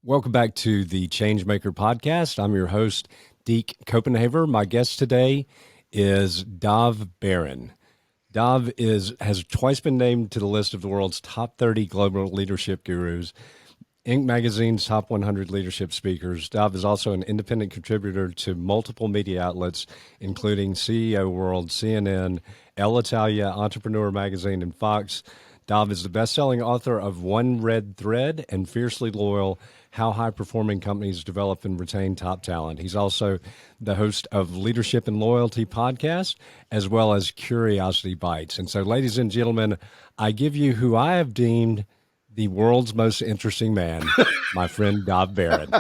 Welcome back to the Changemaker podcast. I'm your host, Deke Copenhaver. My guest today is Dov Baron. Dov has twice been named to the list of the world's top 30 global leadership gurus, Inc. magazine's top 100 leadership speakers. Dov is also an independent contributor to multiple media outlets, including CEO World, CNN, El Italia, Entrepreneur Magazine, and Fox. Dov is the best-selling author of One Red Thread and Fiercely Loyal, How High-Performing Companies Develop and Retain Top Talent. He's also the host of Leadership and Loyalty podcast, as well as Curiosity Bites. And so, ladies and gentlemen, I give you who I have deemed the world's most interesting man, my friend Dov Baron.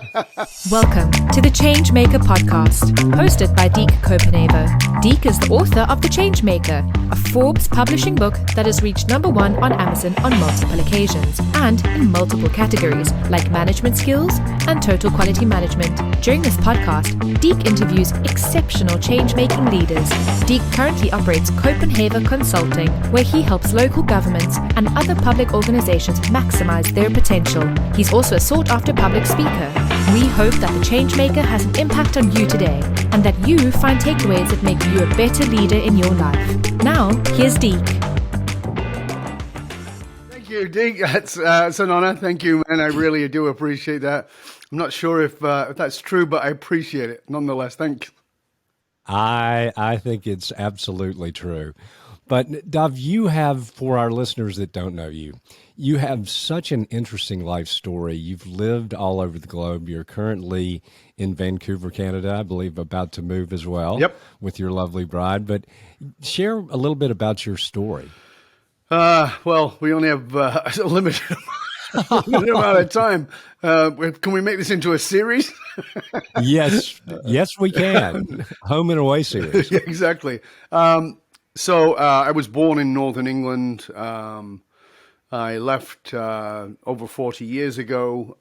Welcome to the Changemaker podcast, hosted by Deke Copenhaver. Deke is the author of The Changemaker, a Forbes publishing book that has reached #1 on Amazon on multiple occasions and in multiple categories like management skills and total quality management. During this podcast, Deke interviews exceptional change-making leaders. Deke currently operates Copenhaver Consulting, where he helps local governments and other public organizations maximize their potential. He's also a sought-after public speaker. We hope that the Changemaker has an impact on you today and that you find takeaways that make you a better leader in your life. Now, here's Deke. Thank you, Deke. It's an honor. Thank you, and I really do appreciate that. I'm not sure if that's true, but I appreciate it nonetheless. Thank you. I think it's absolutely true. But Dov, you have, for our listeners that don't know you, you have such an interesting life story. You've lived all over the globe. You're currently in Vancouver, Canada, I believe, about to move as well. Yep. With your lovely bride. But share a little bit about your story. Well, we only have a limited amount of time. Can we make this into a series? Yes, we can. Home and away series. Yeah, exactly. So I was born in Northern England. I left over 40 years ago,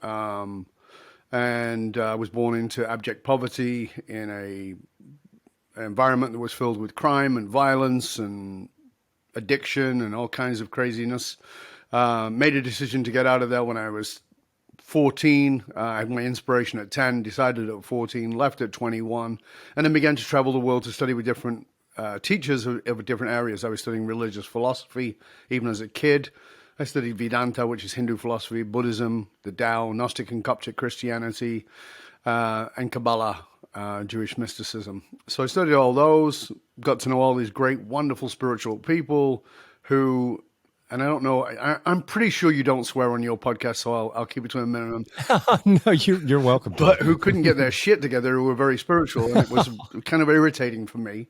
and I was born into abject poverty in an environment that was filled with crime and violence and addiction and all kinds of craziness. Made a decision to get out of there when I was 14. I had my inspiration at 10, decided at 14, left at 21, and then began to travel the world to study with different teachers of different areas. I was studying religious philosophy even as a kid. I studied Vedanta, which is Hindu philosophy, Buddhism, the Tao, Gnostic and Coptic Christianity, and Kabbalah, Jewish mysticism. So I studied all those, got to know all these great, wonderful spiritual people who, and I don't know, I'm pretty sure you don't swear on your podcast, so I'll keep it to a minimum. No, you're welcome. But who couldn't get their shit together, who were very spiritual, and it was kind of irritating for me.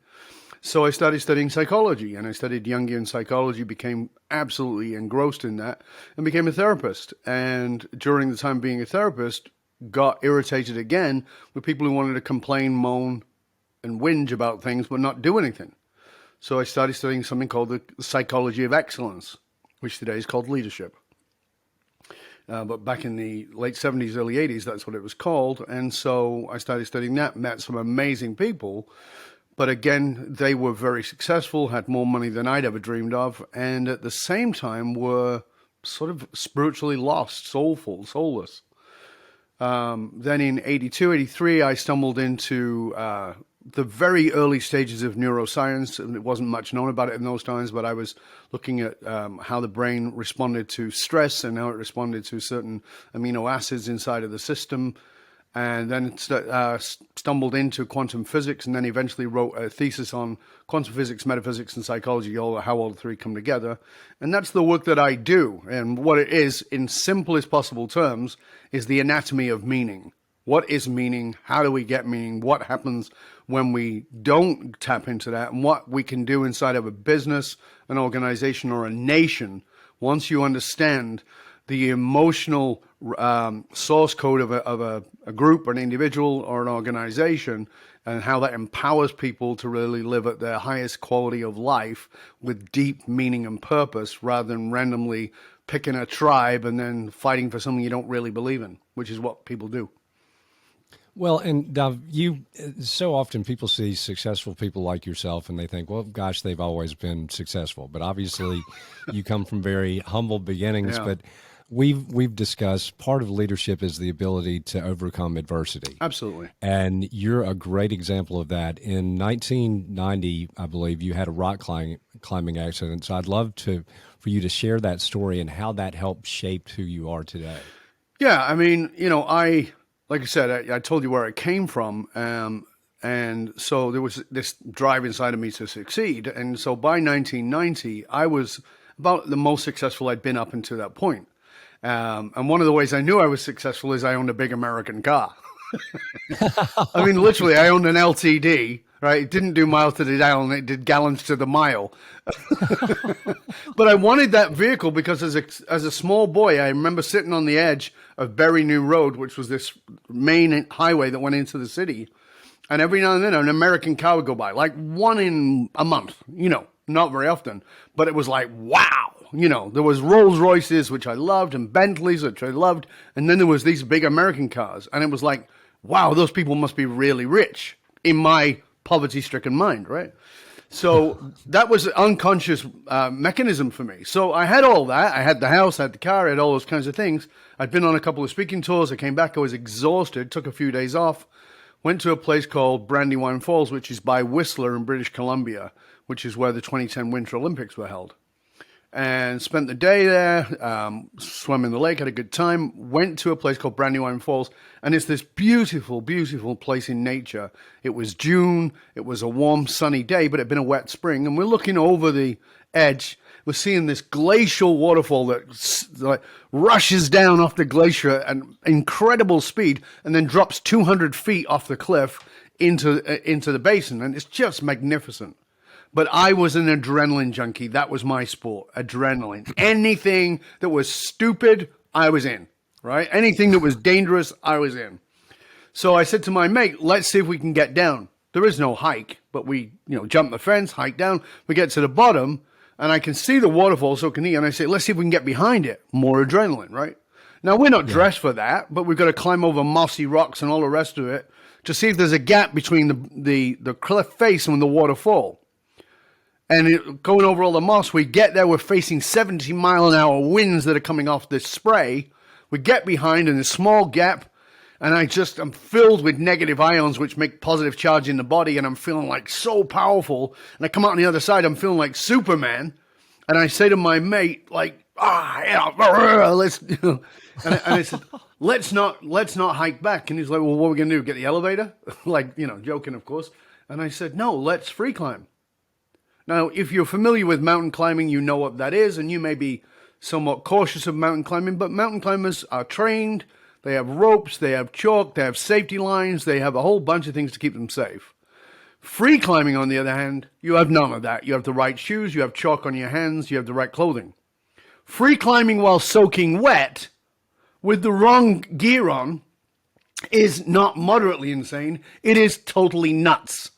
So I started studying psychology, and I studied Jungian psychology, became absolutely engrossed in that, and became a therapist. And during the time being a therapist, got irritated again with people who wanted to complain, moan, and whinge about things, but not do anything. So I started studying something called the psychology of excellence, which today is called leadership. But back in the late 70s, early 80s, that's what it was called. And so I started studying that, met some amazing people. But again, they were very successful, had more money than I'd ever dreamed of, and at the same time were sort of spiritually lost, soulful, soulless. Then in 82, 83, I stumbled into the very early stages of neuroscience, and it wasn't much known about it in those times, but I was looking at how the brain responded to stress and how it responded to certain amino acids inside of the system. And then stumbled into quantum physics, and then eventually wrote a thesis on quantum physics, metaphysics, and psychology, how all the three come together. And that's the work that I do. And what it is, in simplest possible terms, is the anatomy of meaning. What is meaning? How do we get meaning? What happens when we don't tap into that? And what we can do inside of a business, an organization, or a nation once you understand the emotional source code of a group or an individual or an organization, and how that empowers people to really live at their highest quality of life with deep meaning and purpose, rather than randomly picking a tribe and then fighting for something you don't really believe in, which is what people do. Well, and Dov, so often people see successful people like yourself and they think, well, gosh, they've always been successful. But obviously you come from very humble beginnings. Yeah. But we've discussed part of leadership is the ability to overcome adversity. Absolutely. And you're a great example of that. In 1990, I believe you had a rock climbing accident. So I'd love for you to share that story and how that helped shape who you are today. Yeah, I mean, like I said, I told you where I came from. And so there was this drive inside of me to succeed. And so by 1990, I was about the most successful I'd been up until that point. And one of the ways I knew I was successful is I owned a big American car. I mean, literally, I owned an LTD, right? It didn't do miles to the gallon, it did gallons to the mile. But I wanted that vehicle because as a small boy, I remember sitting on the edge of Berry New Road, which was this main highway that went into the city. And every now and then an American car would go by, like one in a month, not very often. But it was like, wow. There was Rolls Royces, which I loved, and Bentleys, which I loved. And then there was these big American cars. And it was like, wow, those people must be really rich in my poverty-stricken mind, right? So that was an unconscious mechanism for me. So I had all that. I had the house, I had the car, I had all those kinds of things. I'd been on a couple of speaking tours. I came back, I was exhausted, took a few days off, went to a place called Brandywine Falls, which is by Whistler in British Columbia, which is where the 2010 Winter Olympics were held. And spent the day there, swam in the lake, had a good time, went to a place called Brandywine Falls, and it's this beautiful, beautiful place in nature. It was June, it was a warm, sunny day, but it had been a wet spring, and we're looking over the edge. We're seeing this glacial waterfall that rushes down off the glacier at incredible speed and then drops 200 feet off the cliff into the basin, and it's just magnificent. But I was an adrenaline junkie. That was my sport, adrenaline. Anything that was stupid, I was in, right? Anything that was dangerous, I was in. So I said to my mate, let's see if we can get down. There is no hike, but we, jump the fence, hike down. We get to the bottom, and I can see the waterfall, so can he. And I say, let's see if we can get behind it. More adrenaline, right? Now, we're not dressed for that, but we've got to climb over mossy rocks and all the rest of it to see if there's a gap between the cliff face and the waterfall. And going over all the moss, we get there, we're facing 70-mile-an-hour winds that are coming off this spray. We get behind in a small gap, and I'm filled with negative ions, which make positive charge in the body, and I'm feeling like so powerful. And I come out on the other side, I'm feeling like Superman. And I say to my mate, like, let's, and I said, let's not hike back. And he's like, well, what are we going to do? Get the elevator? Joking, of course. And I said, no, let's free climb. Now, if you're familiar with mountain climbing, you know what that is, and you may be somewhat cautious of mountain climbing, but mountain climbers are trained, they have ropes, they have chalk, they have safety lines, they have a whole bunch of things to keep them safe. Free climbing, on the other hand, you have none of that. You have the right shoes, you have chalk on your hands, you have the right clothing. Free climbing while soaking wet, with the wrong gear on, is not moderately insane, it is totally nuts.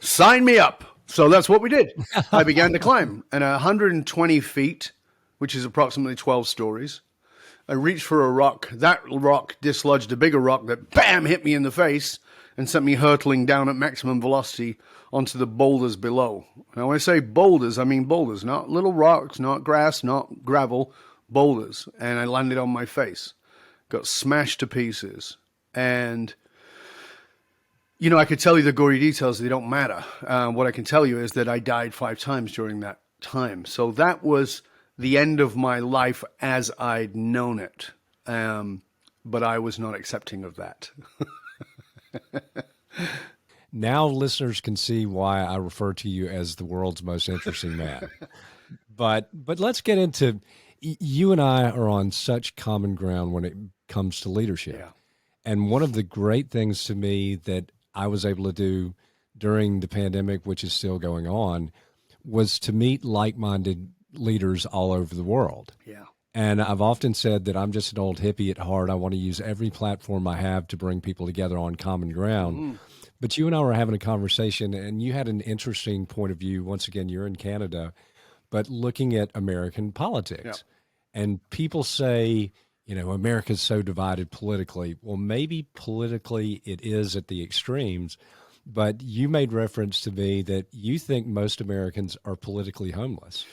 Sign me up. So that's what we did. I began to climb. And 120 feet, which is approximately 12 stories, I reached for a rock. That rock dislodged a bigger rock that, bam, hit me in the face and sent me hurtling down at maximum velocity onto the boulders below. Now, when I say boulders, I mean boulders, not little rocks, not grass, not gravel, boulders. And I landed on my face, got smashed to pieces. And I could tell you the gory details, they don't matter. What I can tell you is that I died 5 times during that time. So that was the end of my life as I'd known it. But I was not accepting of that. Now listeners can see why I refer to you as the world's most interesting man. But let's get into, you and I are on such common ground when it comes to leadership. Yeah. And one of the great things to me that I was able to do during the pandemic, which is still going on, was to meet like-minded leaders all over the world. Yeah. And I've often said that I'm just an old hippie at heart. I want to use every platform I have to bring people together on common ground. Mm-hmm. But you and I were having a conversation, and you had an interesting point of view. Once again, you're in Canada, but looking at American politics. Yeah. And people say, America's so divided politically. Well, maybe politically it is at the extremes, but you made reference to me that you think most Americans are politically homeless.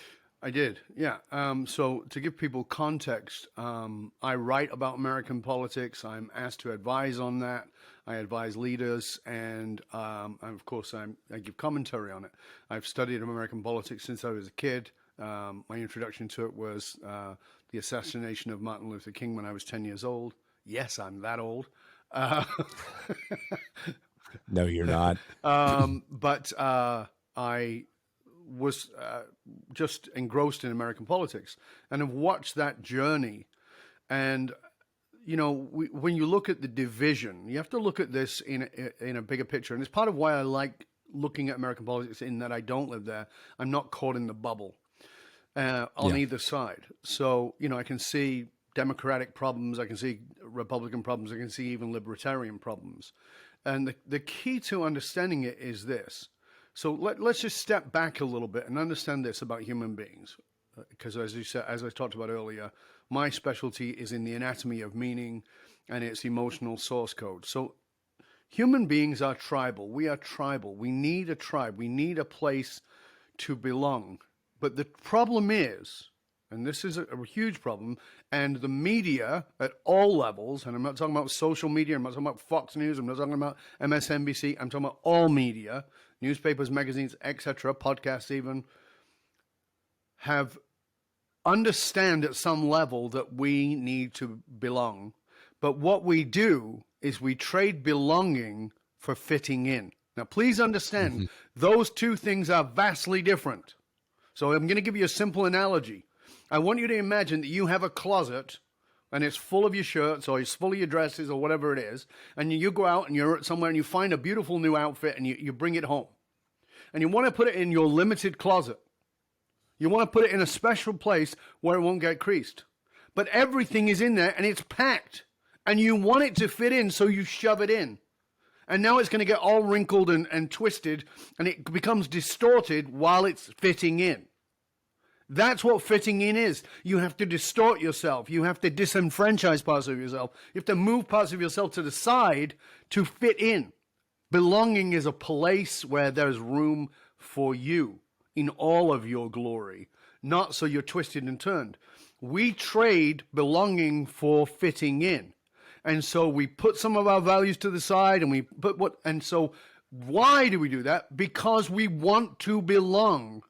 I did, yeah. So to give people context, I write about American politics. I'm asked to advise on that. I advise leaders, and of course, I give commentary on it. I've studied American politics since I was a kid. My introduction to it was the assassination of Martin Luther King when I was 10 years old. Yes, I'm that old. No, you're not. But I was just engrossed in American politics and have watched that journey. And, when you look at the division, you have to look at this in a bigger picture. And it's part of why I like looking at American politics in that I don't live there. I'm not caught in the bubble on either side. So, I can see Democratic problems, I can see Republican problems, I can see even libertarian problems. And the key to understanding it is this. So let's just step back a little bit and understand this about human beings. Because as you said, as I talked about earlier, my specialty is in the anatomy of meaning and its emotional source code. So human beings are tribal. We are tribal. We need a tribe. We need a place to belong. But the problem is, and this is a huge problem, and the media at all levels, and I'm not talking about social media, I'm not talking about Fox News, I'm not talking about MSNBC, I'm talking about all media, newspapers, magazines, etc., podcasts even, have understand at some level that we need to belong. But what we do is we trade belonging for fitting in. Now, please understand, those two things are vastly different. So I'm going to give you a simple analogy. I want you to imagine that you have a closet and it's full of your shirts or it's full of your dresses or whatever it is, and you go out and you're somewhere and you find a beautiful new outfit and you bring it home. And you want to put it in your limited closet. You want to put it in a special place where it won't get creased. But everything is in there and it's packed. And you want it to fit in, so you shove it in. And now it's going to get all wrinkled and twisted, and it becomes distorted while it's fitting in. That's what fitting in is. You have to distort yourself. You have to disenfranchise parts of yourself. You have to move parts of yourself to the side to fit in. Belonging is a place where there's room for you in all of your glory, not so you're twisted and turned. We trade belonging for fitting in. And so we put some of our values to the side and we put and so why do we do that? Because we want to belong.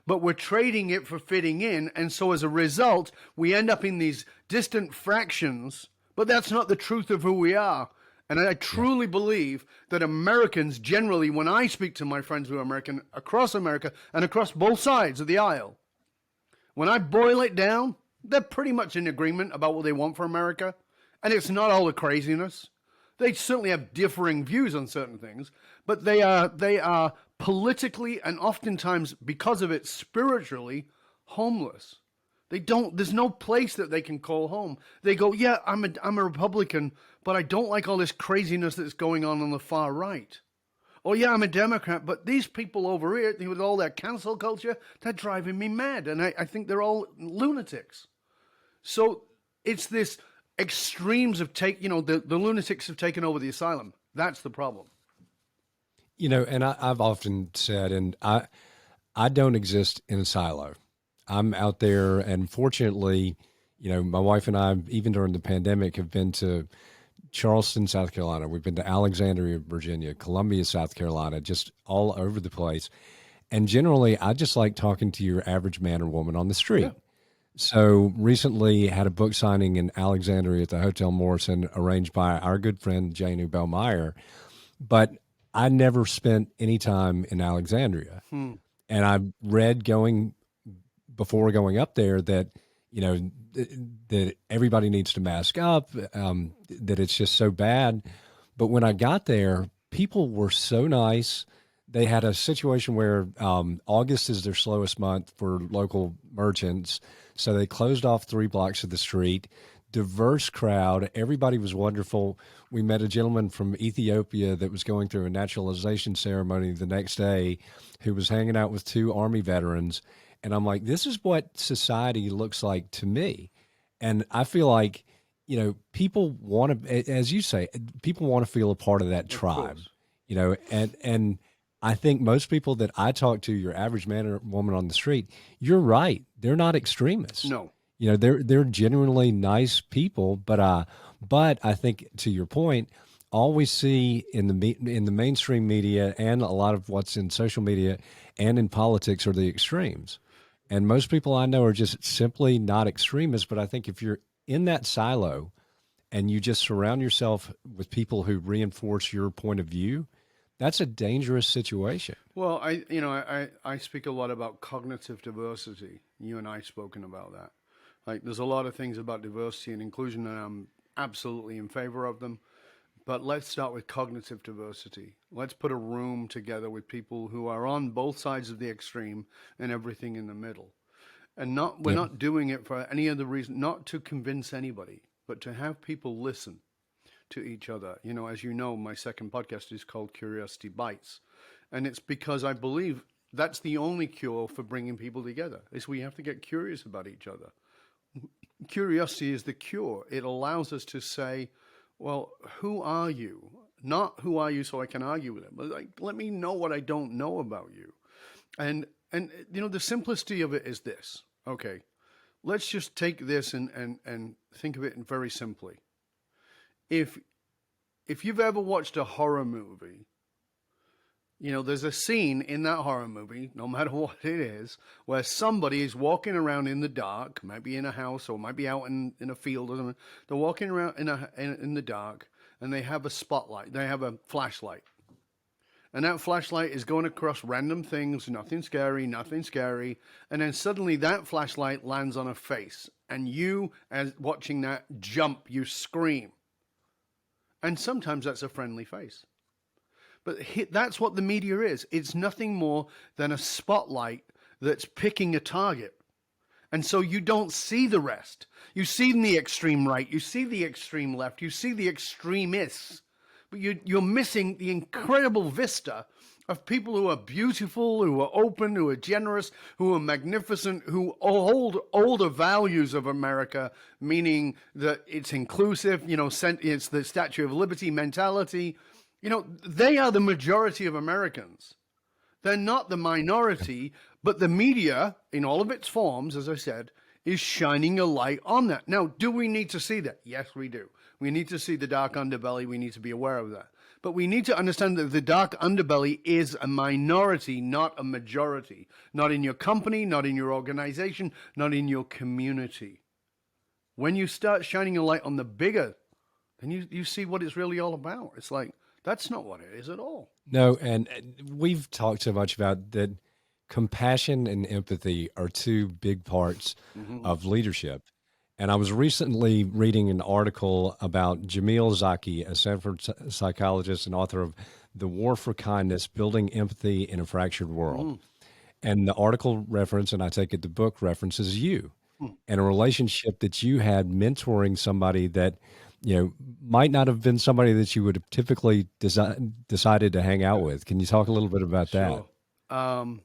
But we're trading it for fitting in, and so as a result, we end up in these distant fractions, but that's not the truth of who we are. And I truly believe that Americans generally, when I speak to my friends who are American across America and across both sides of the aisle, when I boil it down, they're pretty much in agreement about what they want for America. And it's not all the craziness. They certainly have differing views on certain things, but they are politically and oftentimes, because of it, spiritually homeless. There's no place that they can call home. They go, yeah, I'm a Republican, but I don't like all this craziness that's going on the far right. Oh yeah, I'm a Democrat, but these people over here, with all their cancel culture, they're driving me mad. And I think they're all lunatics. So it's this extremes of the lunatics have taken over the asylum. That's the problem. And I've often said, and I don't exist in a silo. I'm out there, and fortunately, my wife and I, even during the pandemic, have been to Charleston, South Carolina. We've been to Alexandria, Virginia, Columbia, South Carolina, just all over the place. And generally, I just like talking to your average man or woman on the street. Yeah. So recently had a book signing in Alexandria at the Hotel Morrison, arranged by our good friend Jane Bellmeyer. But I never spent any time in Alexandria. And I read before going up there that, that everybody needs to mask up, that it's just so bad. But when I got there, people were so nice. They had a situation where August is their slowest month for local merchants. So they closed off 3 blocks of the street. Diverse crowd. Everybody was wonderful. We met a gentleman from Ethiopia that was going through a naturalization ceremony the next day who was hanging out with 2 Army veterans. And I'm like, this is what society looks like to me. And I feel like, people want to, as you say, people want to feel a part of that tribe, and I think most people that I talk to, your average man or woman on the street, you're right. They're not extremists. No. You know, they're genuinely nice people, but I think to your point, all we see in the mainstream media and a lot of what's in social media and in politics are the extremes. And most people I know are just simply not extremists. But I think if you're in that silo and you just surround yourself with people who reinforce your point of view, that's a dangerous situation. Well, I speak a lot about cognitive diversity. You and I have spoken about that. Like, there's a lot of things about diversity and inclusion, and I'm absolutely in favor of them. But let's start with cognitive diversity. Let's put a room together with people who are on both sides of the extreme and everything in the middle. And we're Yep. not doing it for any other reason, not to convince anybody, but to have people listen to each other. You know, as you know, my second podcast is called Curiosity Bites. And it's because I believe that's the only cure for bringing people together, is we have to get curious about each other. Curiosity is the cure. It allows us to say, well, who are you? Not who are you so I can argue with it, but like, let me know what I don't know about you. And you know, the simplicity of it is this. Okay, let's just take this and think of it very simply. If you've ever watched a horror movie, you know, there's a scene in that horror movie, no matter what it is, where somebody is walking around in the dark, might be in a house or might be out in a field or something. They're walking around in the dark, and they have a spotlight. They have a flashlight. And that flashlight is going across random things, nothing scary. And then suddenly that flashlight lands on a face. And you, as watching that, jump, you scream. And sometimes that's a friendly face. But that's what the media is. It's nothing more than a spotlight that's picking a target. And so you don't see the rest. You see the extreme right. You see the extreme left. You see the extremists. But you're missing the incredible vista of people who are beautiful, who are open, who are generous, who are magnificent, who hold all the values of America, meaning that it's inclusive, you know, it's the Statue of Liberty mentality. You know, they are the majority of Americans. They're not the minority, but the media, in all of its forms, as I said, is shining a light on that. Now, do we need to see that? Yes, we do. We need to see the dark underbelly. We need to be aware of that. But we need to understand that the dark underbelly is a minority, not a majority. Not in your company, not in your organization, not in your community. When you start shining a light on the bigger, then you see what it's really all about. It's like, that's not what it is at all. No, and we've talked so much about that compassion and empathy are two big parts of leadership. And I was recently reading an article about Jamil Zaki, a Stanford psychologist and author of The War for Kindness, Building Empathy in a Fractured World. And the article reference, and I take it the book references you and a relationship that you had mentoring somebody that, you know, might not have been somebody that you would have typically decided to hang out with. Can you talk a little bit about that? Sure.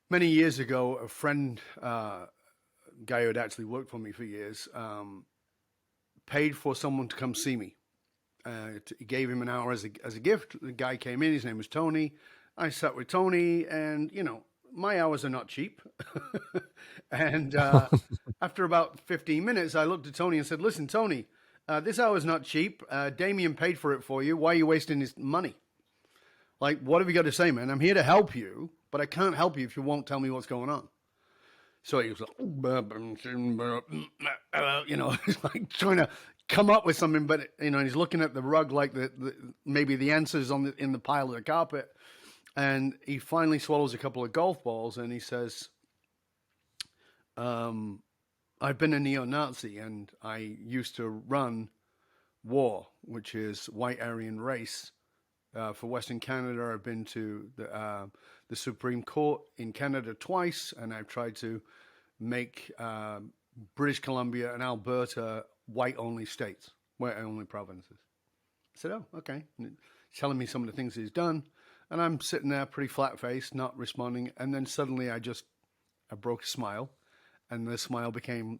Many years ago, a friend, guy who had actually worked for me for years, paid for someone to come see me. He gave him an hour as a gift. The guy came in. His name was Tony. I sat with Tony, and, you know, my hours are not cheap. And after about 15 minutes, I looked at Tony and said, listen, Tony, this hour's not cheap. Damien paid for it for you. Why are you wasting his money? Like, what have you got to say, man? I'm here to help you, but I can't help you if you won't tell me what's going on. So he was like, you know, he's like trying to come up with something, but, you know, he's looking at the rug like maybe the answer's in the pile of the carpet. And he finally swallows a couple of golf balls and he says, I've been a neo-Nazi and I used to run WAR, which is White Aryan Race. For Western Canada, I've been to the Supreme Court in Canada twice, and I've tried to make British Columbia and Alberta white-only states, white-only provinces. I said, oh, okay. And telling me some of the things he's done, and I'm sitting there pretty flat-faced, not responding, and then suddenly I broke a smile, and the smile became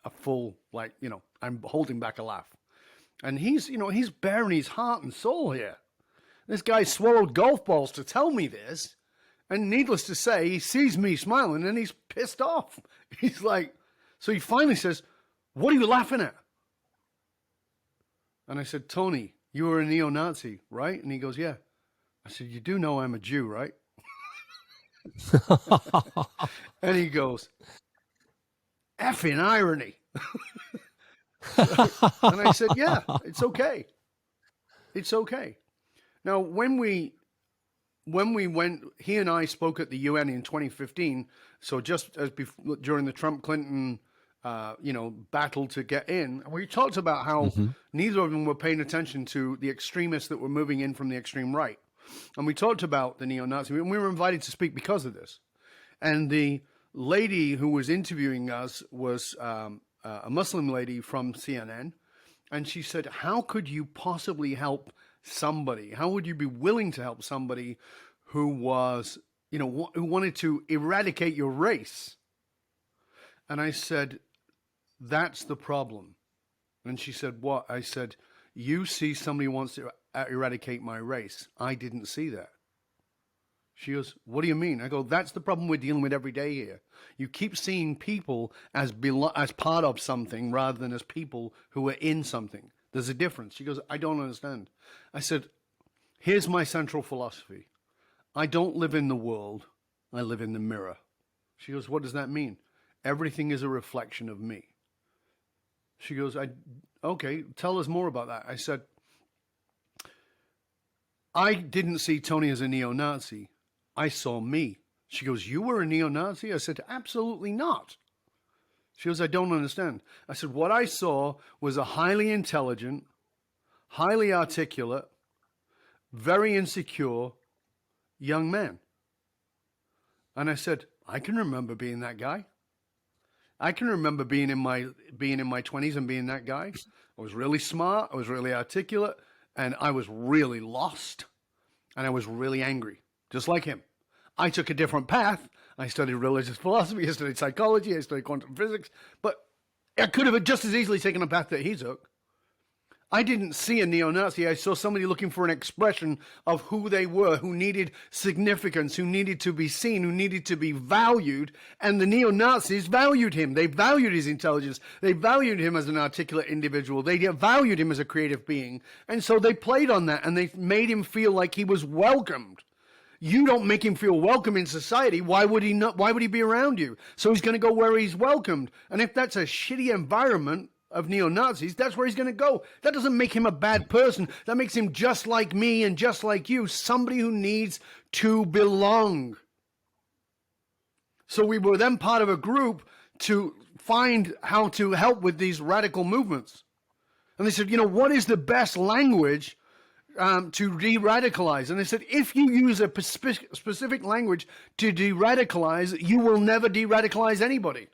a full, like, you know, I'm holding back a laugh. And he's, you know, he's bearing his heart and soul here. This guy swallowed golf balls to tell me this. And needless to say, he sees me smiling and he's pissed off. He's like, so he finally says, what are you laughing at? And I said, Tony, you were a neo-Nazi, right? And he goes, yeah. I said, you do know I'm a Jew, right? And he goes, effing irony. And I said, yeah, it's okay. It's okay. Now, when we went, he and I spoke at the UN in 2015. So just as during the Trump-Clinton, battle to get in, we talked about how neither of them were paying attention to the extremists that were moving in from the extreme right. And we talked about the neo-Nazi, and we were invited to speak because of this. And the lady who was interviewing us was a Muslim lady from CNN. And she said, how could you possibly help somebody? How would you be willing to help somebody who was, who wanted to eradicate your race? And I said, that's the problem. And she said, what? I said, you see somebody wants to eradicate my race. I didn't see that. She goes, what do you mean? I go, that's the problem we're dealing with every day here. You keep seeing people as part of something rather than as people who are in something. There's a difference. She goes, I don't understand. I said, here's my central philosophy. I don't live in the world. I live in the mirror. She goes, what does that mean? Everything is a reflection of me. She goes, okay, tell us more about that. I said, I didn't see Tony as a neo-Nazi. I saw me. She goes, you were a neo-Nazi? I said, absolutely not. She goes, I don't understand. I said, what I saw was a highly intelligent, highly articulate, very insecure young man. And I said, I can remember being that guy. I can remember being in my 20s and being that guy. I was really smart. I was really articulate. And I was really lost. And I was really angry, just like him. I took a different path. I studied religious philosophy. I studied psychology. I studied quantum physics. But I could have just as easily taken a path that he took. I didn't see a neo-Nazi. I saw somebody looking for an expression of who they were, who needed significance, who needed to be seen, who needed to be valued. And the neo-Nazis valued him. They valued his intelligence. They valued him as an articulate individual. They valued him as a creative being. And so they played on that, and they made him feel like he was welcomed. You don't make him feel welcome in society. Why would he not? Why would he be around you? So he's going to go where he's welcomed. And if that's a shitty environment of neo-Nazis, that's where he's going to go. That doesn't make him a bad person. That makes him just like me and just like you, somebody who needs to belong. So we were then part of a group to find how to help with these radical movements. And they said, what is the best language to de-radicalize? And they said, if you use a specific language to de-radicalize, you will never de-radicalize anybody.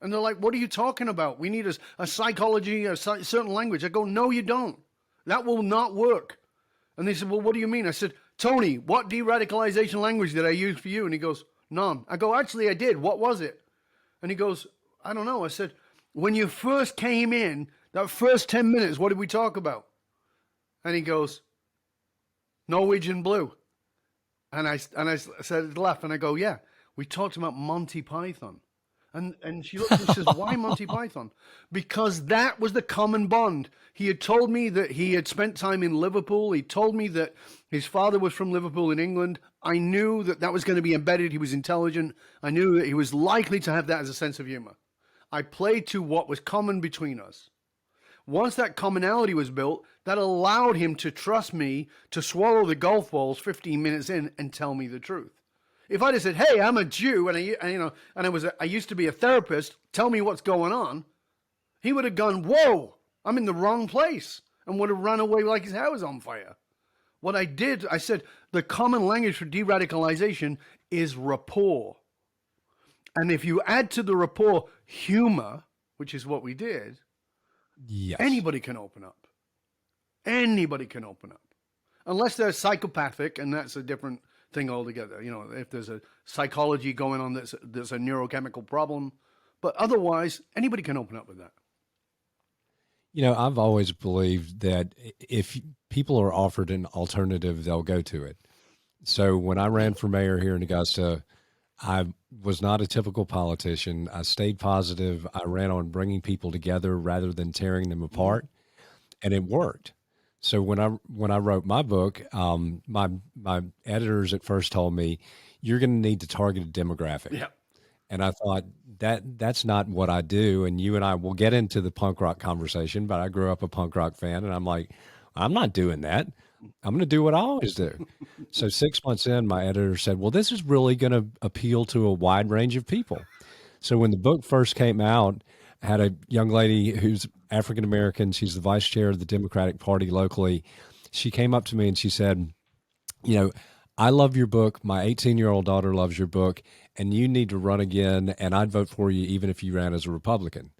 And they're like, what are you talking about? We need a psychology, a certain language. I go, no, you don't. That will not work. And they said, well, what do you mean? I said, Tony, what de-radicalization language did I use for you? And he goes, none. I go, actually, I did. What was it? And he goes, I don't know. I said, when you first came in, that first 10 minutes, what did we talk about? And he goes, Norwegian blue. And I said, laugh, and I go, yeah, we talked about Monty Python. And she looks and says, why Monty Python? Because that was the common bond. He had told me that he had spent time in Liverpool. He told me that his father was from Liverpool in England. I knew that that was going to be embedded. He was intelligent. I knew that he was likely to have that as a sense of humor. I played to what was common between us. Once that commonality was built, that allowed him to trust me to swallow the golf balls 15 minutes in and tell me the truth. If I'd have said, "Hey, I'm a Jew, and I used to be a therapist. Tell me what's going on," he would have gone, "Whoa, I'm in the wrong place," and would have run away like his hair was on fire. What I did, I said, the common language for de-radicalization is rapport, and if you add to the rapport humor, which is what we did, Yes. anybody can open up. Anybody can open up, unless they're psychopathic, and that's a different thing altogether. If there's a psychology going on, that's a neurochemical problem. But otherwise, anybody can open up with that. I've always believed that if people are offered an alternative, they'll go to it. So when I ran for mayor here in Augusta, I was not a typical politician. I stayed positive. I ran on bringing people together rather than tearing them apart, and it worked. So when I wrote my book, my editors at first told me, "You're going to need to target a demographic." Yeah. And I thought that's not what I do. And you and I will get into the punk rock conversation, but I grew up a punk rock fan, and I'm like, I'm not doing that. I'm going to do what I always do. So 6 months in, my editor said, well, this is really going to appeal to a wide range of people. So when the book first came out, I had a young lady who's African American. She's the vice chair of the Democratic Party locally. She came up to me and she said, I love your book. My 18-year-old daughter loves your book, and you need to run again, and I'd vote for you even if you ran as a Republican.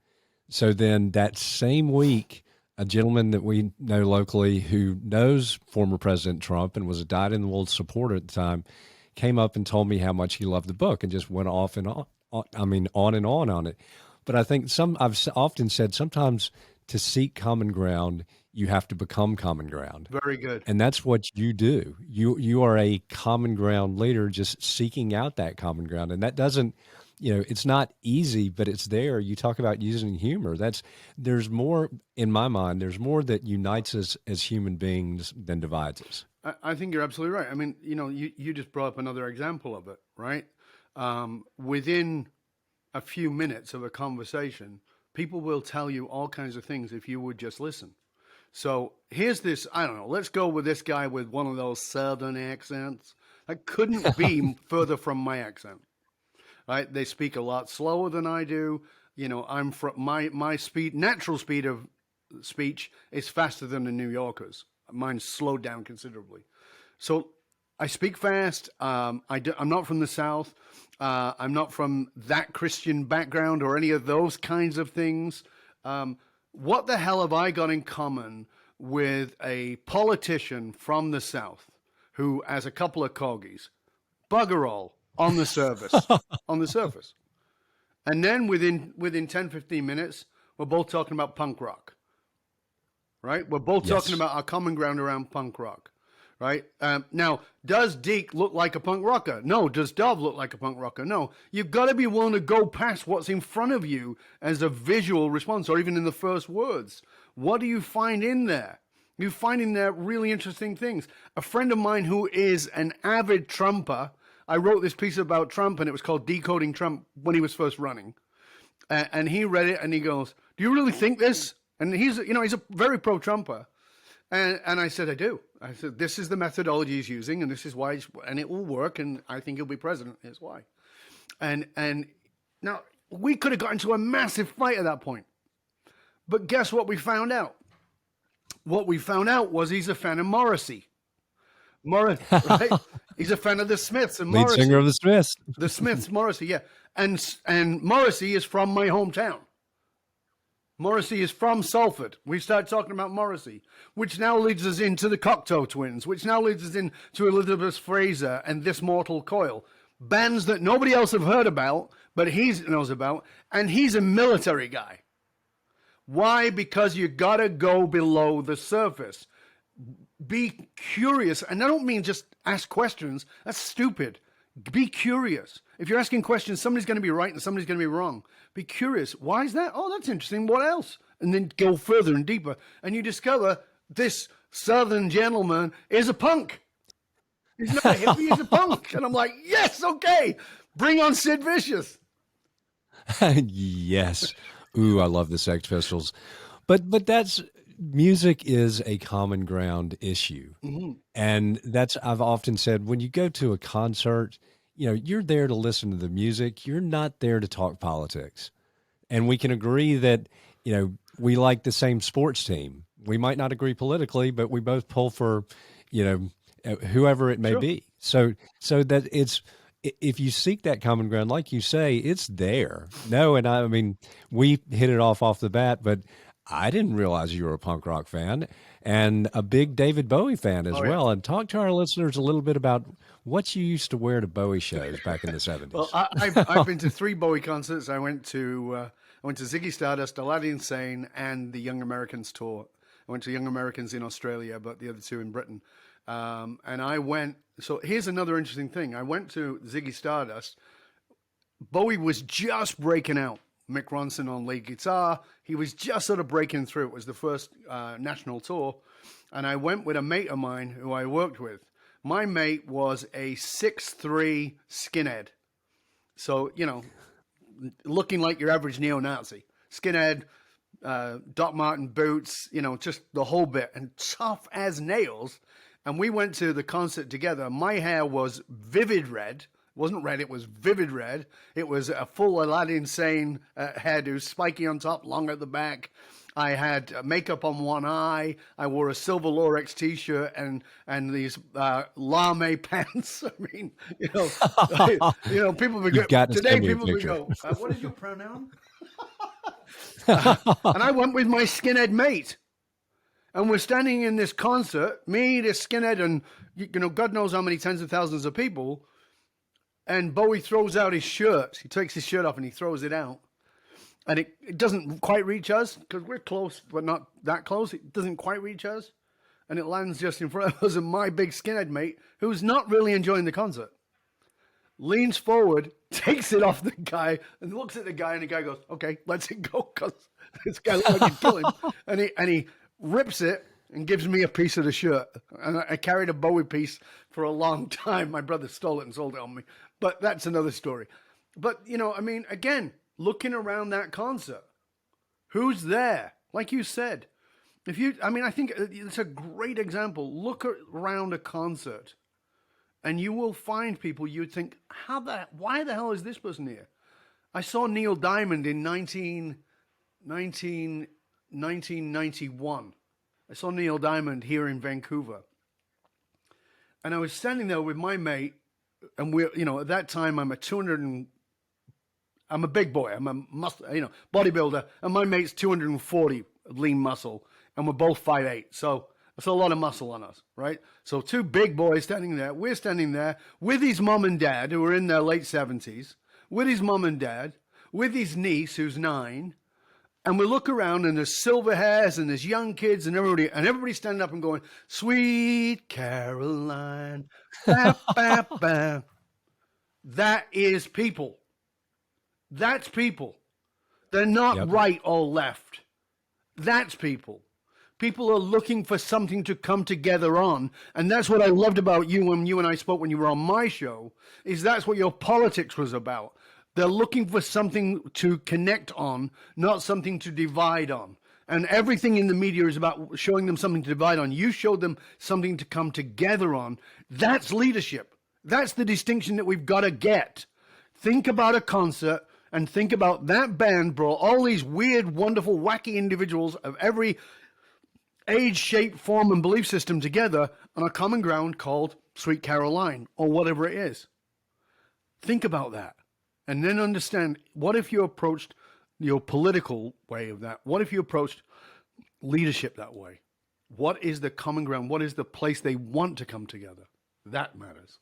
So then that same week, a gentleman that we know locally who knows former President Trump and was a dyed-in-the-wool supporter at the time came up and told me how much he loved the book and just went off and on and on it. But I think I've often said sometimes to seek common ground, you have to become common ground. Very good. And that's what you do. You are a common ground leader, just seeking out that common ground. And that doesn't, it's not easy, but it's there. You talk about using humor. There's more, in my mind, there's more that unites us as human beings than divides us. I think you're absolutely right. I mean, you just brought up another example of it, right? Within a few minutes of a conversation, people will tell you all kinds of things if you would just listen. So here's this, I don't know, let's go with this guy with one of those Southern accents. That couldn't be further from my accent, right? They speak a lot slower than I do. I'm from my natural speed of speech is faster than the New Yorkers. Mine's slowed down considerably. So I speak fast. I'm not from the South. I'm not from that Christian background or any of those kinds of things. What the hell have I got in common with a politician from the South who has a couple of corgis? Bugger all on the surface, And then within 10, 15 minutes, we're both talking about punk rock, right? We're both talking about our common ground around punk rock, right? Now, does Deke look like a punk rocker? No. Does Dov look like a punk rocker? No. You've got to be willing to go past what's in front of you as a visual response, or even in the first words. What do you find in there? You find in there really interesting things. A friend of mine who is an avid Trumper, I wrote this piece about Trump, and it was called Decoding Trump when he was first running. And he read it, and he goes, do you really think this? And he's a very pro-Trumper. And I said, I do. I said, this is the methodology he's using, and this is why, and it will work, and I think he'll be president. Here's why. And now, we could have gotten into a massive fight at that point. But guess what we found out? What we found out was he's a fan of Morrissey. Right? He's a fan of the Smiths and Morrissey. Lead singer of the Smiths. The Smiths, Morrissey, yeah. And Morrissey is from my hometown. Morrissey is from Salford. We start talking about Morrissey, which now leads us into the Cocteau Twins, which now leads us into Elizabeth Fraser and This Mortal Coil. Bands that nobody else have heard about, but he knows about, and he's a military guy. Why? Because you gotta go below the surface. Be curious, and I don't mean just ask questions. That's stupid. Be curious. If you're asking questions, somebody's going to be right and somebody's going to be wrong. Be curious. Why is that? Oh, that's interesting. What else? And then go further and deeper. And you discover this Southern gentleman is a punk. He's not a hippie, he's a punk. And I'm like, yes, okay. Bring on Sid Vicious. Yes. Ooh, I love the Sex Pistols. But that's, music is a common ground issue. Mm-hmm. And I've often said, when you go to a concert, you're there to listen to the music. You're not there to talk politics. And we can agree that, we like the same sports team. We might not agree politically, but we both pull for, whoever it may be. So that if you seek that common ground, like you say, it's there. No, and I mean, we hit it off the bat, but I didn't realize you were a punk rock fan and a big David Bowie fan as well. And talk to our listeners a little bit about what you used to wear to Bowie shows back in the 70s. Well, I've been to 3 Bowie concerts. I went to Ziggy Stardust, Aladdin Sane, and the Young Americans tour. I went to Young Americans in Australia, but the other two in Britain. And I went, so here's another interesting thing. I went to Ziggy Stardust. Bowie was just breaking out. Mick Ronson on lead guitar. He was just sort of breaking through. It was the first national tour. And I went with a mate of mine who I worked with. My mate was a 6'3" skinhead. So, you know, looking like your average neo-Nazi. Skinhead, Doc Marten boots, you know, just the whole bit. And tough as nails. And we went to the concert together. My hair was vivid red. It wasn't red, it was vivid red. It was a full Aladdin Sane hairdo, spiky on top, long at the back. I had makeup on one eye. I wore a silver Lorex T-shirt and these lame pants. I mean, you know, people would go today. People would go, "What is your pronoun?" And I went with my skinhead mate, and we're standing in this concert. Me, this skinhead, and you know, God knows how many tens of thousands of people. And Bowie throws out his shirt. He takes his shirt off and he throws it out. And it doesn't quite reach us because we're close, but not that close. It doesn't quite reach us. And it lands just in front of us. And my big skinhead mate, who's not really enjoying the concert, leans forward, takes it off the guy, and looks at the guy. And the guy goes, "Okay, lets it go because this guy looks like he'd kill him." And he rips it and gives me a piece of the shirt. And I carried a Bowie piece for a long time. My brother stole it and sold it on me. But that's another story. But, you know, I mean, again, looking around that concert, who's there? Like you said, I think it's a great example. Look around a concert and you will find people you'd think, why the hell is this person here? I saw Neil Diamond in 1991. I saw Neil Diamond here in Vancouver. And I was standing there with my mate, and at that time I'm a big boy. I'm a bodybuilder, and my mate's 240 lean muscle, and we're both 5'8". So that's a lot of muscle on us, right? So two big boys standing there. We're standing there with his mom and dad, who are in their late 70s, with his mom and dad, with his niece, who's 9. And we look around, and there's silver hairs, and there's young kids, and everybody standing up and going, "Sweet Caroline, ba, ba, ba." That is people. That's people. They're not right or left. That's people. People are looking for something to come together on, and that's what I loved about you when you and I spoke when you were on my show. Is that's what your politics was about. They're looking for something to connect on, not something to divide on. And everything in the media is about showing them something to divide on. You showed them something to come together on. That's leadership. That's the distinction that we've got to get. Think about a concert and think about that band brought all these weird, wonderful, wacky individuals of every age, shape, form, and belief system together on a common ground called Sweet Caroline or whatever it is. Think about that. And then understand, what if you approached your political way of that? What if you approached leadership that way? What is the common ground? What is the place they want to come together? That matters.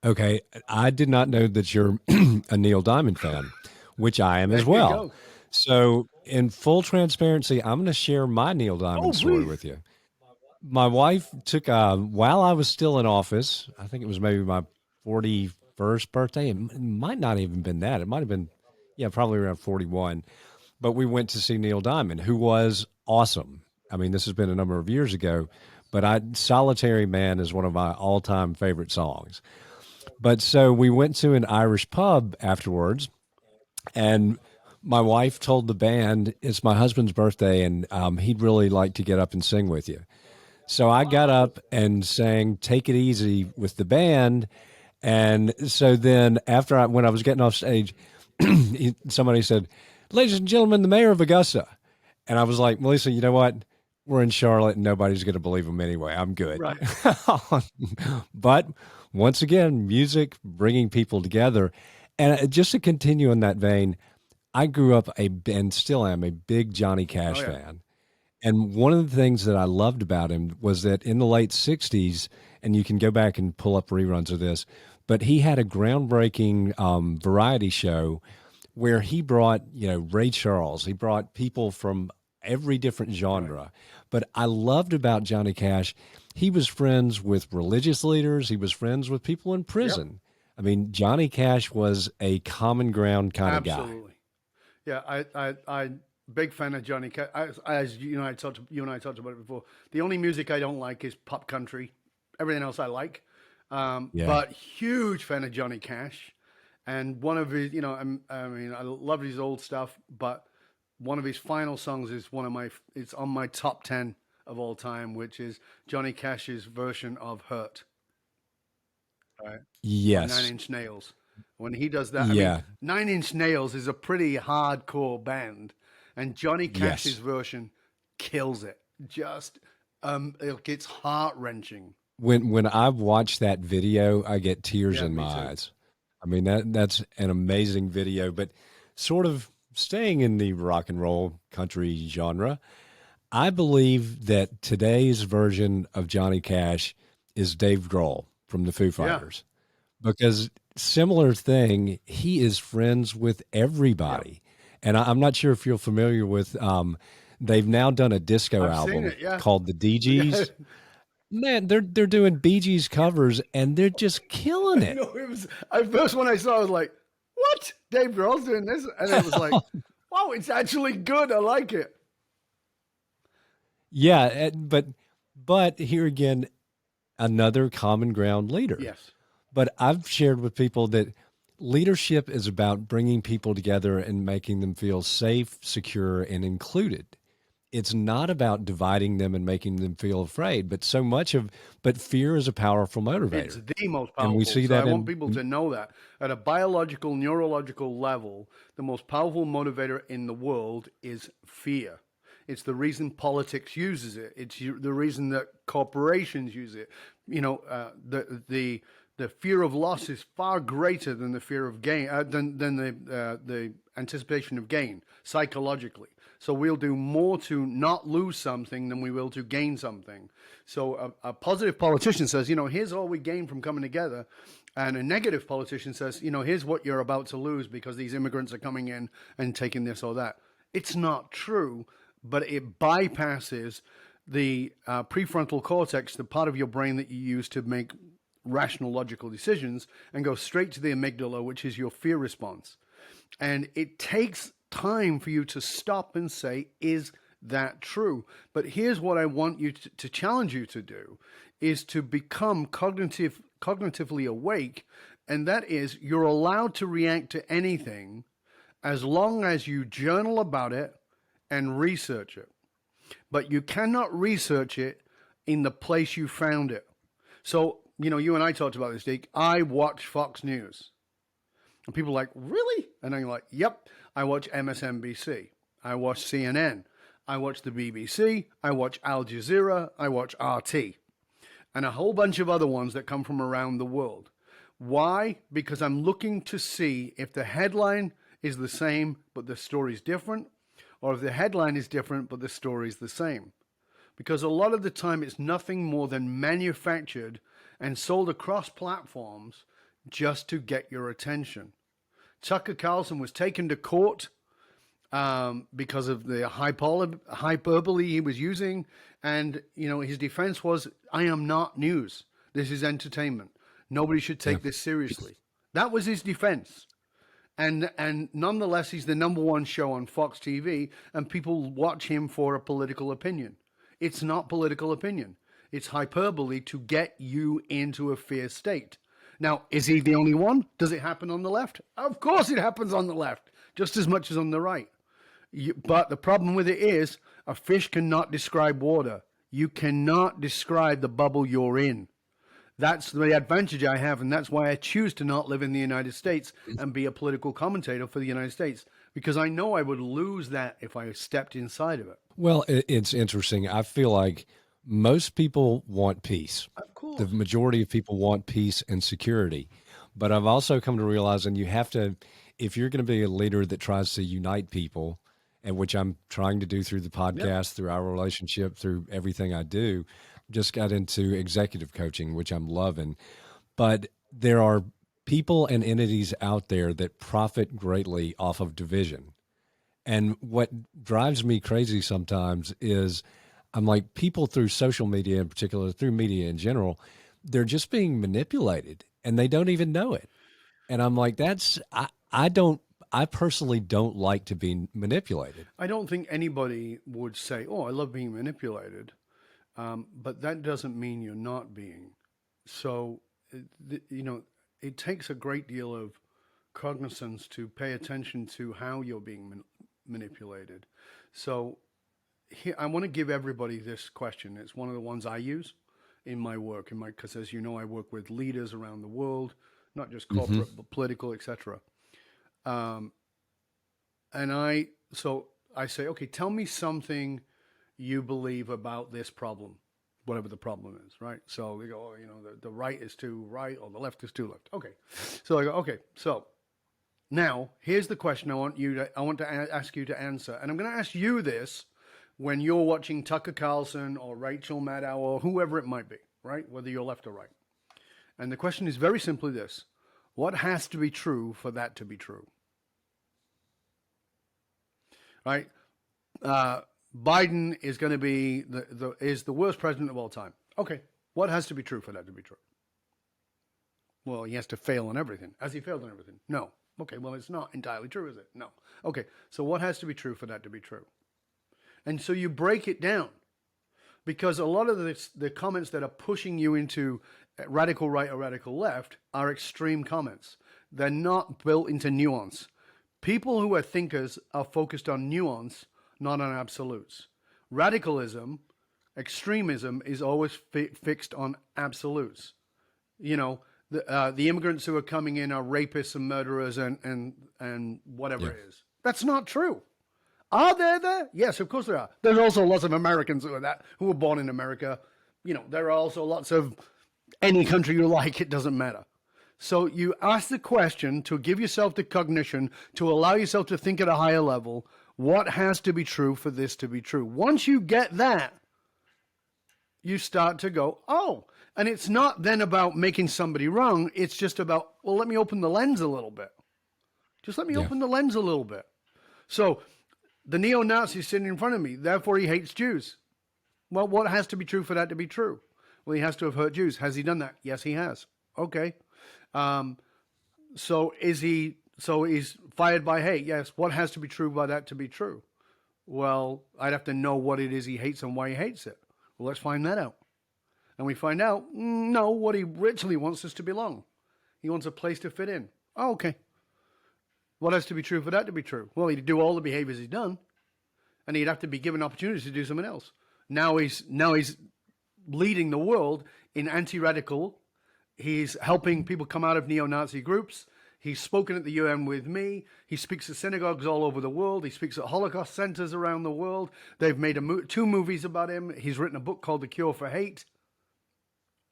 Okay. I did not know that you're a Neil Diamond fan, which I am as well. So in full transparency, I'm going to share my Neil Diamond story with you. My wife took, while I was still in office, I think it was maybe my 41st birthday. It might not even been that. It might have been, probably around 41. But we went to see Neil Diamond, who was awesome. I mean, this has been a number of years ago, but Solitary Man is one of my all-time favorite songs. But so we went to an Irish pub afterwards, and my wife told the band, "It's my husband's birthday, and he'd really like to get up and sing with you." So I got up and sang "Take It Easy" with the band. And so then when I was getting off stage, somebody said, "Ladies and gentlemen, the mayor of Augusta." And I was like, "Melissa, you know what? We're in Charlotte and nobody's going to believe them anyway. I'm good." Right. But once again, music bringing people together. And just to continue in that vein, I grew up and still am a big Johnny Cash fan. And one of the things that I loved about him was that in the late 60s, and you can go back and pull up reruns of this, but he had a groundbreaking variety show where he brought, Ray Charles. He brought people from every different genre. But I loved about Johnny Cash, he was friends with religious leaders. He was friends with people in prison. I mean, Johnny Cash was a common ground kind of guy. Absolutely. Yeah, I big fan of Johnny Cash. As you and I talked about it before. The only music I don't like is pop country. Everything else I like. Yeah. But huge fan of Johnny Cash. And one of his, I mean, I love his old stuff, but one of his final songs is it's on my top 10 of all time, which is Johnny Cash's version of Hurt. Right. Yes. 9 Inch Nails. When he does that, Yeah. I mean, 9 Inch Nails is a pretty hardcore band, and Johnny Cash's version kills it. Just, it's heart wrenching. When I watch that video, I get tears Yeah, in me my too. eyes. I mean, that's an amazing video, but sort of staying in the rock and roll country genre, I believe that today's version of Johnny Cash is Dave Grohl from the Foo Fighters. Because similar thing, he is friends with everybody. And I'm not sure if you're familiar with, they've now done a disco I've seen album it, yeah. called the DGs. Man, they're doing Bee Gees covers and they're just killing it. No, it was first when I saw it, I was like, what? Dave Grohl's doing this? And it was like, wow, it's actually good. I like it. Yeah, but here again, another common ground leader. Yes. But I've shared with people that leadership is about bringing people together and making them feel safe, secure, and included. It's not about dividing them and making them feel afraid, but fear is a powerful motivator. It's the most powerful. And we see So that I want people to know that at a biological, neurological level, the most powerful motivator in the world is fear. It's the reason politics uses it. It's the reason that corporations use it. The fear of loss is far greater than the fear of gain, than the anticipation of gain psychologically. So we'll do more to not lose something than we will to gain something. So a positive politician says, here's all we gain from coming together. And a negative politician says, here's what you're about to lose because these immigrants are coming in and taking this or that. It's not true, but it bypasses the prefrontal cortex, the part of your brain that you use to make rational, logical decisions, and go straight to the amygdala, which is your fear response. And it takes time for you to stop and say, is that true? But here's what I want you to challenge you to do, is to become cognitively awake, and that is you're allowed to react to anything as long as you journal about it and research it. But you cannot research it in the place you found it. So, you and I talked about this, Deke. I watch Fox News. And people are like, really? And I'm like, yep. I watch MSNBC. I watch CNN. I watch the BBC. I watch Al Jazeera. I watch RT. And a whole bunch of other ones that come from around the world. Why? Because I'm looking to see if the headline is the same, but the story's different, or if the headline is different, but the story's the same. Because a lot of the time it's nothing more than manufactured and sold across platforms just to get your attention. Tucker Carlson was taken to court because of the hyperbole he was using. And, his defense was, I am not news. This is entertainment. Nobody should take this seriously. That was his defense. And nonetheless, he's the number one show on Fox TV, and people watch him for a political opinion. It's not political opinion. It's hyperbole to get you into a fear state. Now, is he the only one? Does it happen on the left? Of course it happens on the left, just as much as on the right. But the problem with it is a fish cannot describe water. You cannot describe the bubble you're in. That's the advantage I have, and that's why I choose to not live in the United States and be a political commentator for the United States, because I know I would lose that if I stepped inside of it. Well, it's interesting. I feel like most people want peace. Of course. The majority of people want peace and security. But I've also come to realize, and you have to, if you're going to be a leader that tries to unite people, and which I'm trying to do through the podcast, through our relationship, through everything I do, just got into executive coaching, which I'm loving. But there are people and entities out there that profit greatly off of division. And what drives me crazy sometimes is I'm like, people through social media in particular, through media in general, they're just being manipulated and they don't even know it. And I'm like, I personally don't like to be manipulated. I don't think anybody would say, "Oh, I love being manipulated," but that doesn't mean you're not being. So, it takes a great deal of cognizance to pay attention to how you're being manipulated. So, here, I want to give everybody this question. It's one of the ones I use in my work, because as you know, I work with leaders around the world, not just corporate, but political, etc. So I say, okay, tell me something you believe about this problem, whatever the problem is, right? So they go, the right is too right or the left is too left. Okay. So I go, okay, so now here's the question I want to ask you to answer. And I'm going to ask you this when you're watching Tucker Carlson or Rachel Maddow or whoever it might be, right? Whether you're left or right. And the question is very simply this: what has to be true for that to be true? Right? Biden is going to be the worst president of all time. Okay, what has to be true for that to be true? Well, he has to fail on everything. Has he failed on everything? No. Okay, well, it's not entirely true, is it? No. Okay, so what has to be true for that to be true? And so you break it down, because a lot of the comments that are pushing you into radical right or radical left are extreme comments. They're not built into nuance. People who are thinkers are focused on nuance, not on absolutes. Radicalism, extremism, is always fixed on absolutes. The immigrants who are coming in are rapists and murderers and whatever it is. That's not true. Are there? Yes, of course there are. There's also lots of Americans who were born in America. There are also lots of any country you like. It doesn't matter. So you ask the question to give yourself the cognition, to allow yourself to think at a higher level. What has to be true for this to be true? Once you get that, you start to go, oh, and it's not then about making somebody wrong. It's just about, well, let me open the lens a little bit. Just let me open the lens a little bit. So the neo-Nazi is sitting in front of me, therefore he hates Jews. Well, what has to be true for that to be true? Well, he has to have hurt Jews. Has he done that? Yes, he has. Okay. So he's fired by hate. Yes. What has to be true by that to be true? Well, I'd have to know what it is he hates and why he hates it. Well, let's find that out. And we find out, no, what he originally wants is to belong. He wants a place to fit in. Oh, okay. What has to be true for that to be true? Well, he'd do all the behaviors he's done, and he'd have to be given opportunities to do something else. Now he's leading the world in anti-radical. He's helping people come out of neo-Nazi groups. He's spoken at the UN with me. He speaks at synagogues all over the world. He speaks at Holocaust centers around the world. They've made 2 movies about him. He's written a book called The Cure for Hate.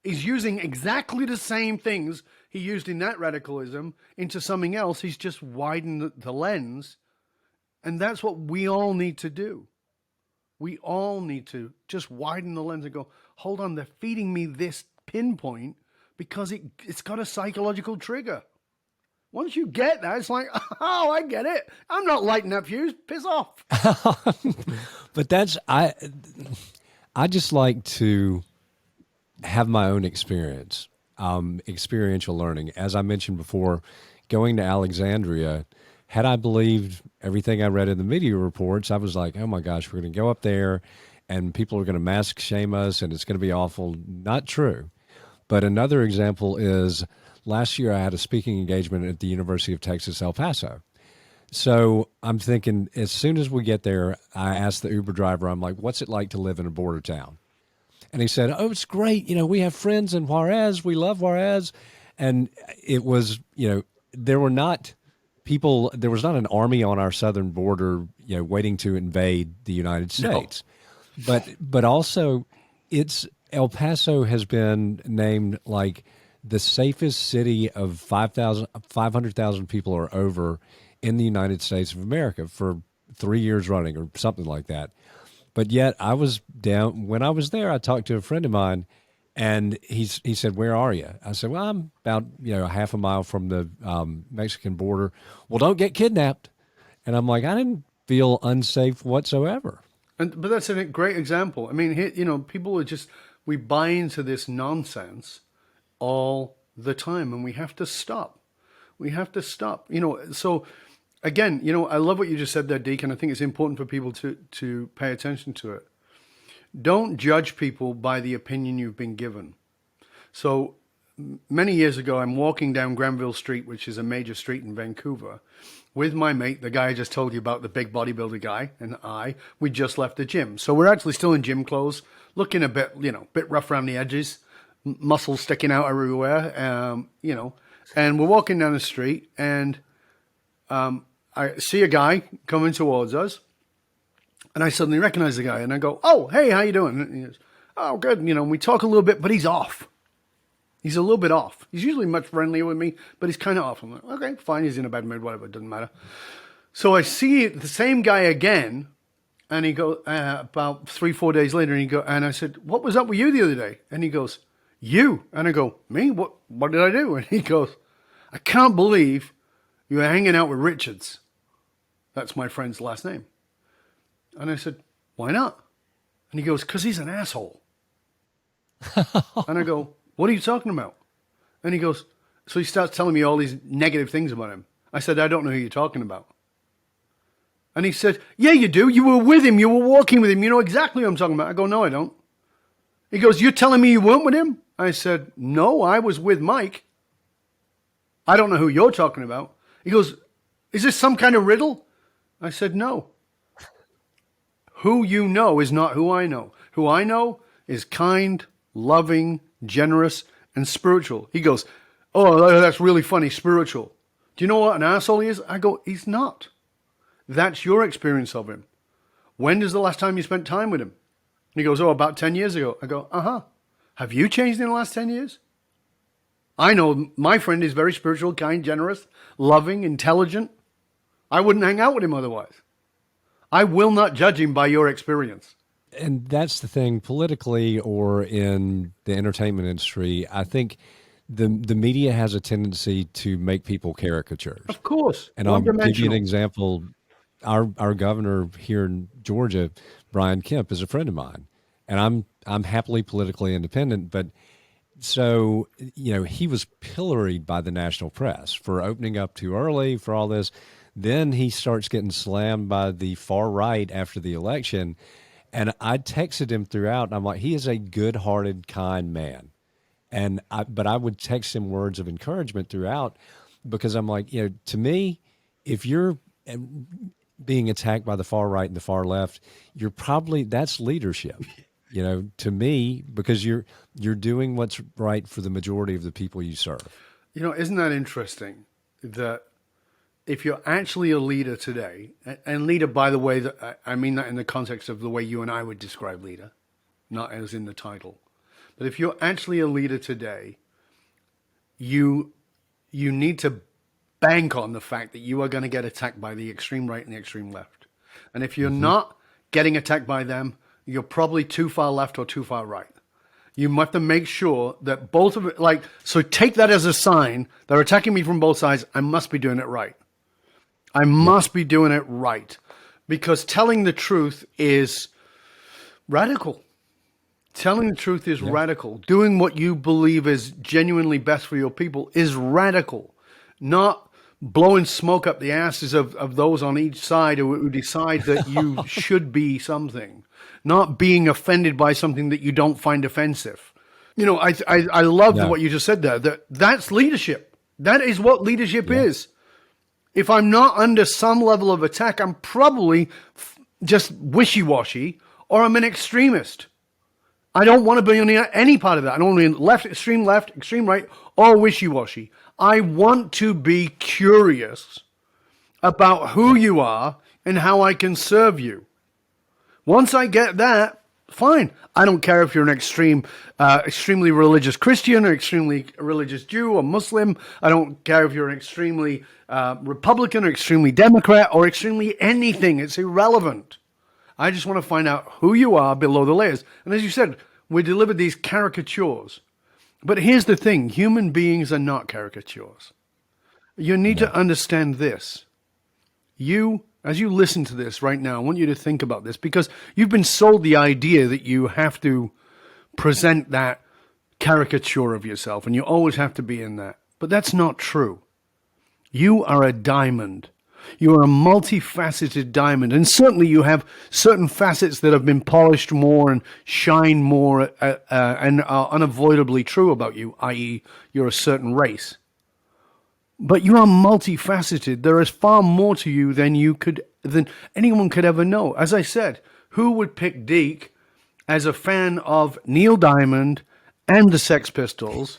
He's using exactly the same things he used in that radicalism into something else. He's just widened the lens. And that's what we all need to do. We all need to just widen the lens and go, hold on, they're feeding me this pinpoint because it's got a psychological trigger. Once you get that, it's like, oh, I get it. I'm not lighting that fuse. Piss off. But I just like to have my own experience, experiential learning. As I mentioned before, going to Alexandria, had I believed everything I read in the media reports, I was like, oh my gosh, we're going to go up there and people are going to mask shame us and it's going to be awful. Not true. But another example is last year I had a speaking engagement at the University of Texas, El Paso. So I'm thinking, as soon as we get there, I asked the Uber driver, I'm like, what's it like to live in a border town? And he said, oh, it's great. We have friends in Juarez. We love Juarez. And it was, there were not people, there was not an army on our southern border, waiting to invade the United States. No. But also El Paso has been named like the safest city of 500,000 people or over in the United States of America for 3 years running or something like that. But yet I was down, when I was there, I talked to a friend of mine and he said, where are you? I said, well, I'm about, half a mile from the Mexican border. Well, don't get kidnapped. And I'm like, I didn't feel unsafe whatsoever. But that's a great example. I mean, people are just, we buy into this nonsense all the time, and we have to stop. We have to stop. So again, I love what you just said there, Deke, and I think it's important for people to pay attention to it. Don't judge people by the opinion you've been given. So many years ago, I'm walking down Granville Street, which is a major street in Vancouver, with my mate, the guy I just told you about, the big bodybuilder guy, and we just left the gym. So we're actually still in gym clothes, looking a bit, bit rough around the edges, muscles sticking out everywhere, and we're walking down the street, and I see a guy coming towards us, and I suddenly recognize the guy, and I go, "Oh, hey, how you doing?" And he goes, "Oh, good." And we talk a little bit, but he's off. He's a little bit off. He's usually much friendlier with me, but he's kind of off. I'm like, okay, fine. He's in a bad mood, whatever. It doesn't matter. So I see the same guy again, and he goes, about 3-4 days later, and I said, "What was up with you the other day?" And he goes, "You." And I go, "Me? What did I do?" And he goes, "I can't believe you were hanging out with Richards." That's my friend's last name. And I said, "Why not?" And he goes, "'Cause he's an asshole." And I go, "What are you talking about?" And he goes, so he starts telling me all these negative things about him. I said, "I don't know who you're talking about." And he said, "Yeah, you do. You were with him. You were walking with him. You know exactly what I'm talking about." I go, "No, I don't." He goes, "You're telling me you weren't with him?" I said, "No, I was with Mike. I don't know who you're talking about." He goes, "Is this some kind of riddle?" I said, "No. Who you know is not who I know. Who I know is kind, loving, generous, and spiritual." He goes, "Oh, that's really funny, spiritual. Do you know what an asshole he is?" I go, "He's not. That's your experience of him. When is the last time you spent time with him?" And he goes, "Oh, about 10 years ago." I go, "Uh-huh. Have you changed in the last 10 years? I know my friend is very spiritual, kind, generous, loving, intelligent. I wouldn't hang out with him otherwise. I will not judge him by your experience." And that's the thing, politically or in the entertainment industry, I think the media has a tendency to make people caricatures. Of course. And I'll give you an One-dimensional. example. Our governor here in Georgia, Brian Kemp, is a friend of mine, and I'm happily politically independent. But so he was pilloried by the national press for opening up too early, for all this. Then he starts getting slammed by the far right after the election. And I texted him throughout, and I'm like, he is a good-hearted, kind man. But I would text him words of encouragement throughout, because I'm like, to me, if you're being attacked by the far right and the far left, that's leadership, to me, because you're doing what's right for the majority of the people you serve. Isn't that interesting that if you're actually a leader today, and leader, by the way, that I mean that in the context of the way you and I would describe leader, not as in the title, but if you're actually a leader today, you need to bank on the fact that you are going to get attacked by the extreme right and the extreme left. And if you're not getting attacked by them, you're probably too far left or too far right. You have to make sure that both of it, so take that as a sign. They're attacking me from both sides. I must be doing it right. I must be doing it right, because telling the truth is radical. Telling the truth is radical. Doing what you believe is genuinely best for your people is radical. Not blowing smoke up the asses of those on each side who decide that you should be something. Not being offended by something that you don't find offensive. I love what you just said there. That's leadership. That is what leadership is. If I'm not under some level of attack, I'm probably just wishy-washy, or I'm an extremist. I don't want to be on any part of that. I don't want to be left, extreme right, or wishy-washy. I want to be curious about who you are and how I can serve you. Once I get that, fine. I don't care if you're an extremely religious Christian or extremely religious Jew or Muslim. I don't care if you're an extremely Republican or extremely Democrat or extremely anything. It's irrelevant. I just want to find out who you are below the layers. And as you said, we delivered these caricatures. But here's the thing. Human beings are not caricatures. You need to understand this. You as you listen to this right now, I want you to think about this, because you've been sold the idea that you have to present that caricature of yourself and you always have to be in that. But that's not true. You are a diamond. You are a multifaceted diamond. And certainly you have certain facets that have been polished more and shine more and are unavoidably true about you, i.e., you're a certain race. But you are multifaceted. There is far more to you than anyone could ever know. As I said, who would pick Deke as a fan of Neil Diamond and the Sex Pistols,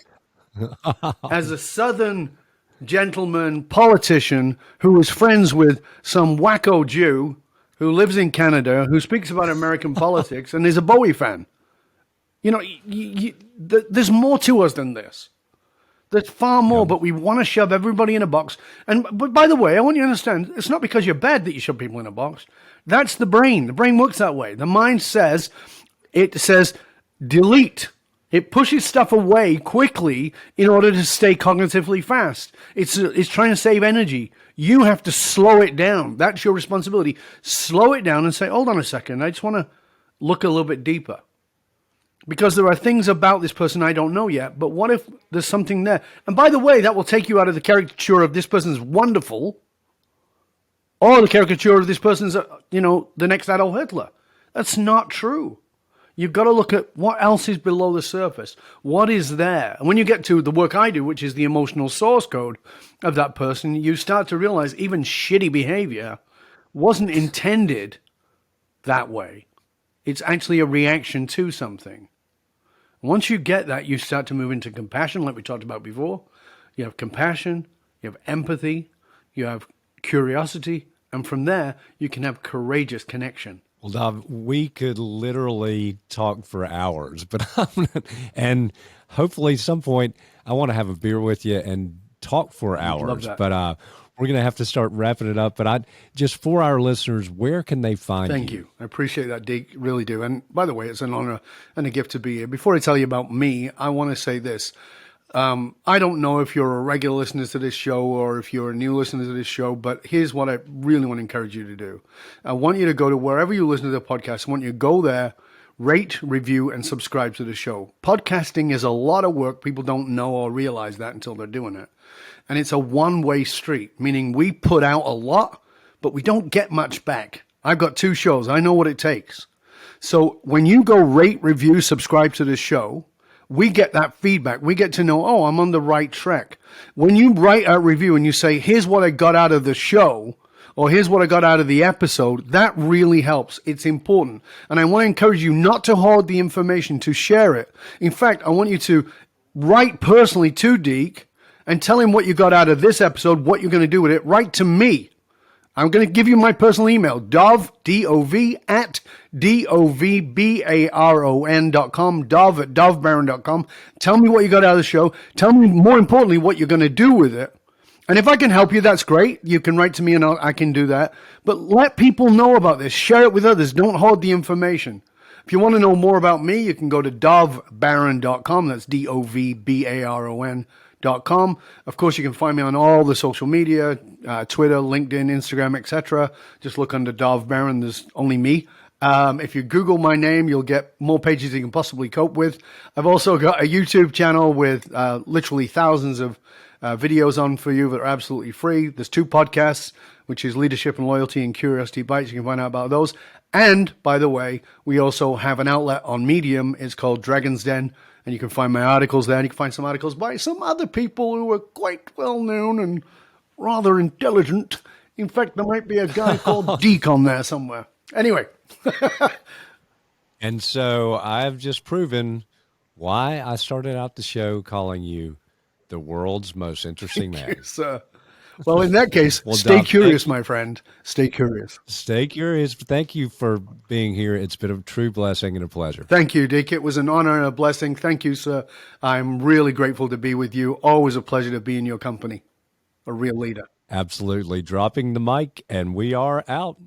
as a Southern gentleman politician who is friends with some wacko Jew who lives in Canada, who speaks about American politics and is a Bowie fan? You know, there's more to us than this. There's far more, but we want to shove everybody in a box. But by the way, I want you to understand, it's not because you're bad that you shove people in a box. That's the brain. The brain works that way. The mind says, delete. It pushes stuff away quickly in order to stay cognitively fast. It's trying to save energy. You have to slow it down. That's your responsibility. Slow it down and say, hold on a second, I just want to look a little bit deeper. Because there are things about this person I don't know yet, but what if there's something there? And by the way, that will take you out of the caricature of this person's wonderful, or the caricature of this person's, the next Adolf Hitler. That's not true. You've got to look at what else is below the surface. What is there? And when you get to the work I do, which is the emotional source code of that person, you start to realize even shitty behavior wasn't intended that way. It's actually a reaction to something. Once you get that, you start to move into compassion, like we talked about before. You have compassion, you have empathy, you have curiosity, and from there, you can have courageous connection. Well, Dov, we could literally talk for hours, but and hopefully at some point I want to have a beer with you and talk for hours. But we're going to have to start wrapping it up. But just for our listeners, where can they find you? Thank you. I appreciate that, Deke. Really do. And by the way, it's an honor and a gift to be here. Before I tell you about me, I want to say this. I don't know if you're a regular listener to this show or if you're a new listener to this show, but here's what I really want to encourage you to do. I want you to go to wherever you listen to the podcast. I want you to go there, rate, review, and subscribe to the show. Podcasting is a lot of work. People don't know or realize that until they're doing it. And it's a one-way street, meaning we put out a lot, but we don't get much back. I've got 2 shows. I know what it takes. So when you go rate, review, subscribe to the show, we get that feedback. We get to know, oh, I'm on the right track. When you write a review and you say, here's what I got out of the show, or here's what I got out of the episode, that really helps. It's important. And I want to encourage you not to hoard the information, to share it. In fact, I want you to write personally to Deke and tell him what you got out of this episode, what you're going to do with it. Write to me. I'm going to give you my personal email, Dov, D-O-V, at DOVBARON.com, Dov at dovbaron.com. Tell me what you got out of the show. Tell me, more importantly, what you're going to do with it. And if I can help you, that's great. You can write to me and I can do that. But let people know about this. Share it with others. Don't hoard the information. If you want to know more about me, you can go to dovbaron.com. That's DOVBARON.com. Of course, you can find me on all the social media, Twitter, LinkedIn, Instagram, etc. Just look under Dov Baron. There's only me. If you Google my name, you'll get more pages you can possibly cope with. I've also got a YouTube channel with literally thousands of videos on for you that are absolutely free. There's 2 podcasts, which is Leadership and Loyalty and Curiosity Bites. You can find out about those. And, by the way, we also have an outlet on Medium. It's called Dragon's Den. And you can find my articles there. And you can find some articles by some other people who are quite well known and rather intelligent. In fact, there might be a guy called Deke on there somewhere. Anyway. And so I've just proven why I started out the show calling you the world's most interesting man. Yes, well, in that case, stay curious, my friend. Stay curious. Stay curious. Thank you for being here. It's been a true blessing and a pleasure. Thank you, Deke. It was an honor and a blessing. Thank you, sir. I'm really grateful to be with you. Always a pleasure to be in your company. A real leader. Absolutely. Dropping the mic, and we are out.